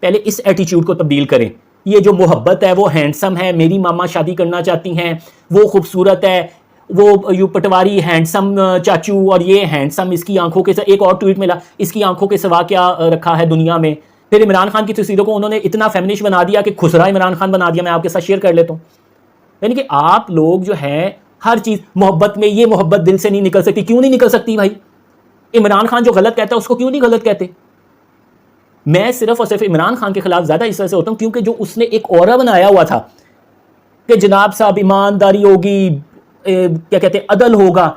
پہلے اس ایٹیچیوڈ کو تبدیل کریں. یہ جو محبت ہے وہ ہینڈسم ہے, میری ماما شادی کرنا چاہتی ہیں, وہ خوبصورت ہے, وہ یو پٹواری ہینڈسم چاچو, اور یہ ہینڈسم, اس کی آنکھوں کے, ایک اور ٹویٹ ملا, اس کی آنکھوں کے سوا کیا رکھا ہے دنیا میں. پھر عمران خان کی تصویروں کو انہوں نے اتنا فیمنش بنا دیا کہ خسرا عمران خان بنا دیا. میں آپ کے ساتھ شیئر کر لیتا ہوں. یعنی کہ آپ لوگ جو ہے ہر چیز محبت میں, یہ محبت دل سے نہیں نکل سکتی. کیوں نہیں نکل سکتی بھائی؟ عمران خان جو غلط کہتا ہے اس کو کیوں نہیں غلط کہتے؟ میں صرف اور صرف عمران خان کے خلاف زیادہ اس وجہ سے ہوتا ہوں کیونکہ جو اس نے ایک اورا بنایا ہوا تھا کہ جناب صاحب ایمانداری ہوگی, کیا کہتے ہیں, عدل ہوگا,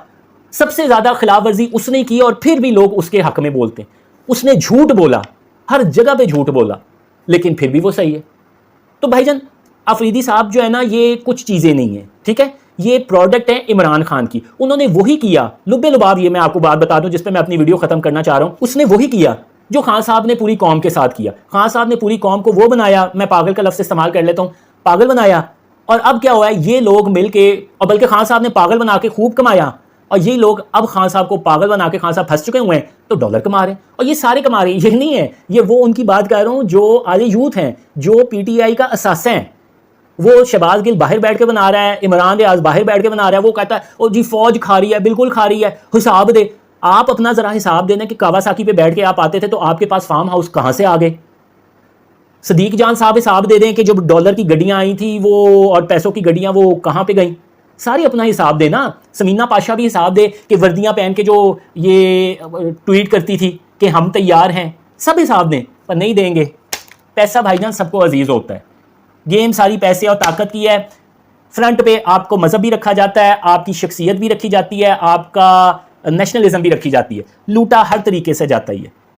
سب سے زیادہ خلاف ورزی اس نے کی, اور پھر بھی لوگ اس کے حق میں بولتے ہیں. اس نے جھوٹ بولا, ہر جگہ پہ جھوٹ بولا, لیکن پھر بھی وہ صحیح ہے. تو بھائی جان آفریدی صاحب جو ہے نا, یہ کچھ چیزیں نہیں ہیں, ٹھیک ہے, یہ پروڈکٹ ہے عمران خان کی. انہوں نے وہی کیا لبے لباب. یہ میں آپ کو بات بتا دوں جس پہ میں اپنی ویڈیو ختم کرنا چاہ رہا ہوں. اس نے وہی کیا جو خان صاحب نے پوری قوم کے ساتھ کیا. خان صاحب نے پوری قوم کو وہ بنایا, میں پاگل کا لفظ استعمال کر لیتا ہوں, پاگل بنایا. اور اب کیا ہوا ہے, یہ لوگ مل کے, اور بلکہ خان صاحب نے پاگل بنا کے خوب کمایا, اور یہ لوگ اب خان صاحب کو پاگل بنا کے, خان صاحب پھنس چکے ہوئے ہیں تو ڈالر کما رہے ہیں. اور یہ سارے کما رہے ہیں, یہ نہیں ہے, یہ وہ ان کی بات کہہ رہا ہوں جو آج یوتھ ہیں, جو پی ٹی آئی کا اثاثہ ہیں. وہ شہباز گل باہر بیٹھ کے بنا رہا ہے, عمران ریاض باہر بیٹھ کے بنا رہا ہے, وہ کہتا ہے او جی فوج کھا رہی ہے, بالکل کھا رہی ہے, حساب دے. آپ اپنا ذرا حساب دینا کہ کاواساکی پہ بیٹھ کے آپ آتے تھے تو آپ کے پاس فارم ہاؤس کہاں سے آ گئے. صدیق جان صاحب حساب دے دیں کہ جب ڈالر کی گڈیاں آئی تھیں وہ, اور پیسوں کی گڈیاں, وہ کہاں پہ گئیں. ساری اپنا حساب دینا. سمینہ پاشا بھی حساب دے کہ وردیاں پہن کے جو یہ ٹویٹ کرتی تھی کہ ہم تیار ہیں, سب حساب دیں, پر نہیں دیں گے. پیسہ بھائی جان سب کو عزیز ہوتا ہے. گیم ساری پیسے اور طاقت کی ہے. فرنٹ پہ آپ کو مذہب بھی رکھا جاتا ہے, آپ کی شخصیت بھی رکھی جاتی ہے, آپ کا نیشنلزم بھی رکھی جاتی ہے. لوٹا ہر طریقے سے جاتا ہی ہے.